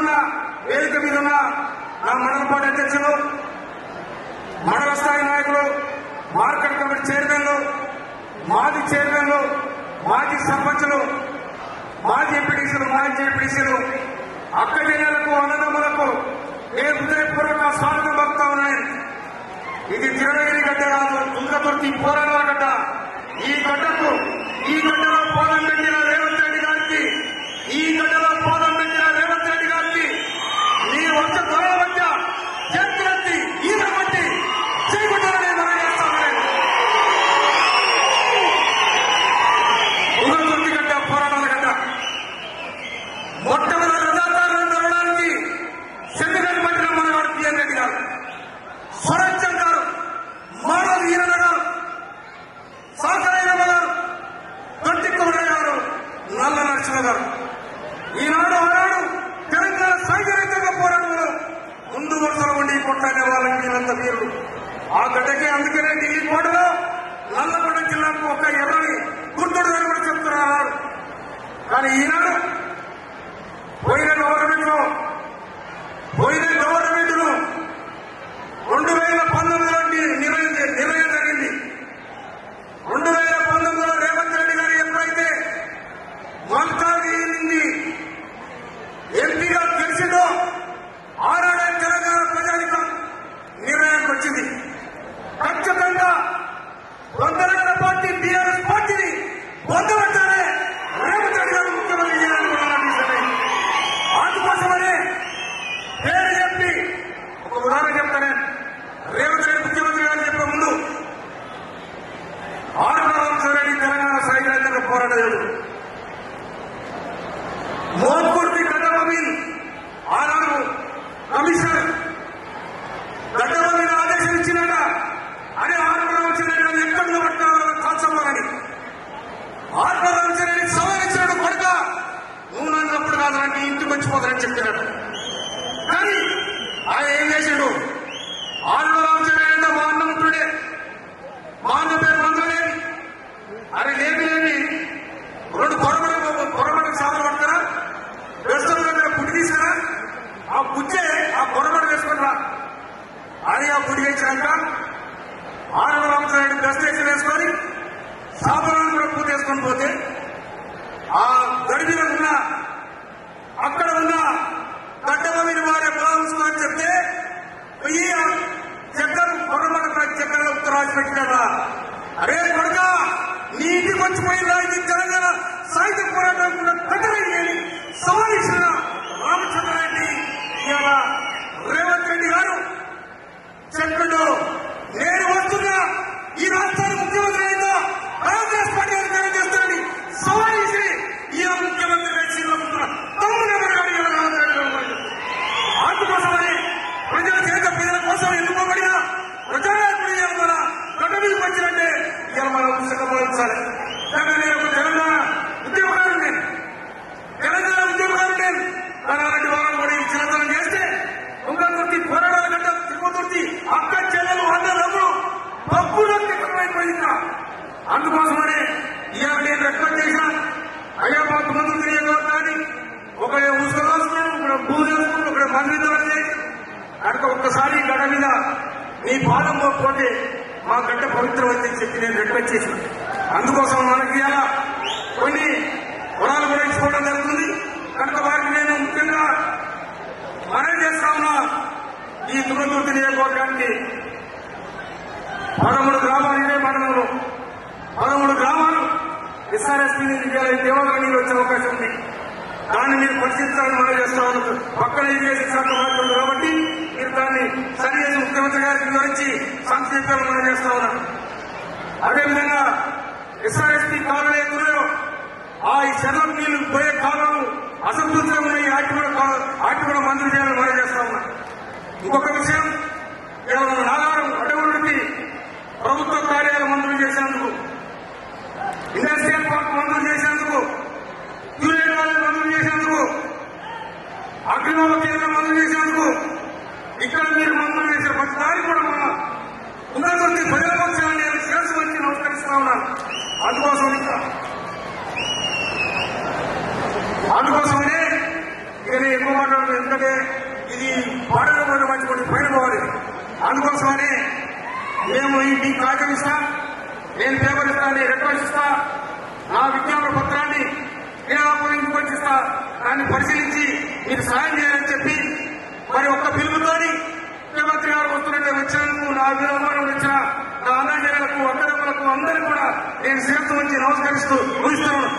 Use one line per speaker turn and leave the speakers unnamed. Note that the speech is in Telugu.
ఉన్న వేదిక మీద ఉన్న నా మండల పార్టీ అధ్యక్షులు, మండల స్థాయి నాయకులు, మార్కెట్ కమిటీ చైర్మన్లు, మాజీ చైర్మన్లు, మాజీ సర్పంచులు, మాజీ ఎంపీటీసీలు, మాజీ జెడ్పీటీసీలు, అక్క చెల్లెలకు, అన్నదమ్ములకు నేను హృదయపూర్వక స్వాగతం పలుకుతా ఉన్నాయి. ఇది తిరునగిరి గడ్డ కాదు, తుంగతుర్తి పోరాటాల గడ్డ. ఈ గడ్డలో పోలం పెట్టిన రేవంత్ రెడ్డి గారికి, ఈ గడ్డలో పోలం పెట్టిన రేవంత్ రెడ్డి గారికి మీరు వచ్చే త్వరల మధ్య చేతులెత్తి ఈత పట్టి చేయకుంటారని మనం చేస్తామని తుంగతుర్తి గడ్డ పోరాటాల గడ్డ. మొట్టమొదటి రథాకారులను తరవడానికి సెమినార్ పట్టిన మనవాడు పిఎన్ రెడ్డి గారు, స్వరాజ్యం గారు, మానవ ఈరణ గారు, సాకరైన గారు, దొడ్డి కుమరయ్య గారు, నల్ల నరసింహ గారు. ఈనాడు ఆనాడు తెలంగాణ సాయుధ పోరాటంలో ముందు వరుసలో ఉండి కొట్లాడే వాళ్ళకి వీళ్ళంత వీరుడు. ఆ గడ్డకే అందుకనే ఈ కోటలో నల్లగొండ జిల్లాకు ఒక ఎర్రని గుర్తుడు కూడా చెప్తున్నారు. కానీ ఈనాడు పోయిన గవర్నమెంట్ లో 2019లో నిర్ణయం జరిగింది. 2019లో రేవంత్ రెడ్డి గారు ఎప్పుడైతే మల్కాజ్గిరి ఎంపీగా గెలిచిందో ఆనాడే తెలంగాణ ప్రజానికం నిర్ణయానికి వచ్చింది. ఖచ్చితంగా వందల పార్టీ టీఆర్ఎస్ పార్టీని పొందబట్టానే రేవంత్ రెడ్డి గారు ముఖ్యమంత్రి చేయాలనుకున్నారని. అందుకోసమనే పేరు చెప్పి ఒక ఉదాహరణ చెప్తానే. రేవంత్ రెడ్డి ముఖ్యమంత్రి గారు చెప్పే ముందు ఆరుద్రెడ్డి తెలంగాణ సాయుధ పోరాట యోధుడు, మోత్కూర్తి గడ్డభూమి ఆనాడు కమిషనర్ గడ్డభూమిని ఆదేశం ఇచ్చినాక అదే ఆరుద్రెడ్డి ఎక్కడ పట్టాలో కాల్చమ్మా అని ఆరుద్రెడ్డి సవాలించినాడు. కొడుక నువ్వు నన్నప్పుడు కాదంటే ఇంటికి వచ్చిపోతానని చెప్పినాడు. కానీ ఆయన ఏం చేశాడు? ఆరుద్రెడ్డి మా అన్నముట్టుడే, మా అన్న పేరు మందులేని, అరే లేని రెండు పొరబడి సాధన పడతారా, వేస్తున్న దగ్గర పుట్టి తీసారా, ఆ పుచ్చే ఆ పొరబడి వేసుకుంటారా అని ఆ పుట్టి వేసినాక ఆరుద్రెడ్డి డస్టేషన్ వేసుకొని సాధనాన్ని కూడా పూర్తి వేసుకొని పోతే ఆ గడిపిన ఉన్న అక్కడ ఉన్న గడ్డభూమిని వారే భావించుకోని చెప్తే ఈ చక్కెర పొరబడి చక్కెర ఉత్తరాలు పెట్టినారా. అరే కొడుక నీ ఇంటికి వచ్చిపోయిందా ఇది తెలంగాణ సాయుధ పోరాటం కూడా కట్టలేని సవాలించిన రామచంద్రారెడ్డి ఇవాళ రేవంత్ రెడ్డి గారు చెప్పిండు, నేను వస్తున్నా ఈ రాష్ట్రానికి ముఖ్యమంత్రి అయినా కాంగ్రెస్ పార్టీ అధికారం చేస్తానని సవాలించి ఈయన ముఖ్యమంత్రి అందుకోసమని ప్రజల చేత ప్రజల కోసం ఎన్నుకోబడిన ప్రజానాయకుడు ఇవాళ గడ్డ మీద వచ్చినట్టే ఇవాళ మనం ఉత్సహించాలి. తెలంగాణ ఉద్యమకారుడు నేను, తెలంగాణ ఉద్యమకారుడు నేను. అలాంటి వాళ్ళని కూడా ఈ చిన్నతనం చేస్తే తుంగతుర్తి పోరాటాల గడ్డ తిరుగుతుర్తి అక్క చెల్లెలు అన్నదమ్ములు పప్పులో తిప్పమైపోయిందా. అందుకోసమని ఇవాళ నేను రిక్వెస్ట్ చేశాను, అయ్యా మా తుంగతుర్తి నియోజకవర్గాన్ని ఒకడే ఉసుకరాసుకున్నాడు, ఇక్కడ భూమి వేసుకున్నాడు, ఇక్కడ మందితో కనుక ఒక్కసారి గడ్డ మీద నీ పాదం పోతే మా గడ్డ పవిత్రం అని చెప్పి నేను రిక్వెస్ట్ చేశాను. అందుకోసం మనకి ఇలా కొన్ని పొలాలు కూడా ఇచ్చుకోవడం జరుగుతుంది. కనుక వారికి నేను ముఖ్యంగా మనం చేస్తా ఉన్నా ఈ తుంగతుర్తి నియోజకవర్గానికి 13 గ్రామాలు, ఇదే మండలంలో 13 గ్రామాలు ఎస్ఆర్ఎస్పీ దేవాలయ నీళ్ళు వచ్చే అవకాశం ఉంది. దాన్ని మీరు పరిశీలించాలని మనం చేస్తా ఉన్నాం. పక్కన ఇరిగేషన్ శాఖ మాట్లాడు కాబట్టి మీరు దాన్ని సరి చేసి ముఖ్యమంత్రి గారికి వివరించి సంక్షేపాలు మనం చేస్తా ఉన్నాం. అదేవిధంగా ఎస్ఆర్ఎస్పీ కాలువలు ఎదురు ఆ ఈ చెర్లకు నీళ్లు పోయే కాలువలు అసంతృప్తిగా ఉన్నాయి, వాటి కూడా మంజూరు చేయాలని మనం చేస్తా ఉన్నాం. ఇంకొక విషయం, ఇక్కడ మన నాగారం అడవులకి ప్రభుత్వ కార్యాలయం మంజూరు చేసేందుకు, ఇండస్ట్రియల్ పార్క్ మంజూరు చేసేందుకు, యూనియన్ కాలేజ్ మంజూరు చేసేందుకు, అగ్నిమాల కేంద్రం మంజూరు చేసేందుకు ఇక్కడ మీరు మంజూరు చేసే ప్రతి దానికి కూడా మన ఉన్నటువంటి ప్రజల పక్షాన్ని నేను శిరస్సు వచ్చి నమస్కరిస్తా ఉన్నాను. అందుకోసమనే ఇక ఎక్కువ మాట్లాడుతున్నాను. ఎందుకంటే ఇది పాడకపోతే మంచి కొన్ని పైన పోవాలి. అందుకోసమని మేము మీ కాగితం ఇస్తా, నేను పేపర్ ఇస్తా, నేను రిక్వెస్ట్ ఇస్తా, నా విజ్ఞాపన పత్రాన్ని క్రీడాపురం ఇస్తా, దాన్ని పరిశీలించి మీరు సాయం చేయాలని చెప్పి మరి ఒక్క పిలుపుతోని ముఖ్యమంత్రి గారు వస్తున్నట్టే వచ్చినందుకు నా అభిమానం వచ్చిన నా అన్నజనులకు అక్కదమ్మలకు అందరికీ కూడా నేను శిరస్సు వచ్చి నమస్కరిస్తూ ముగిస్తున్నాను.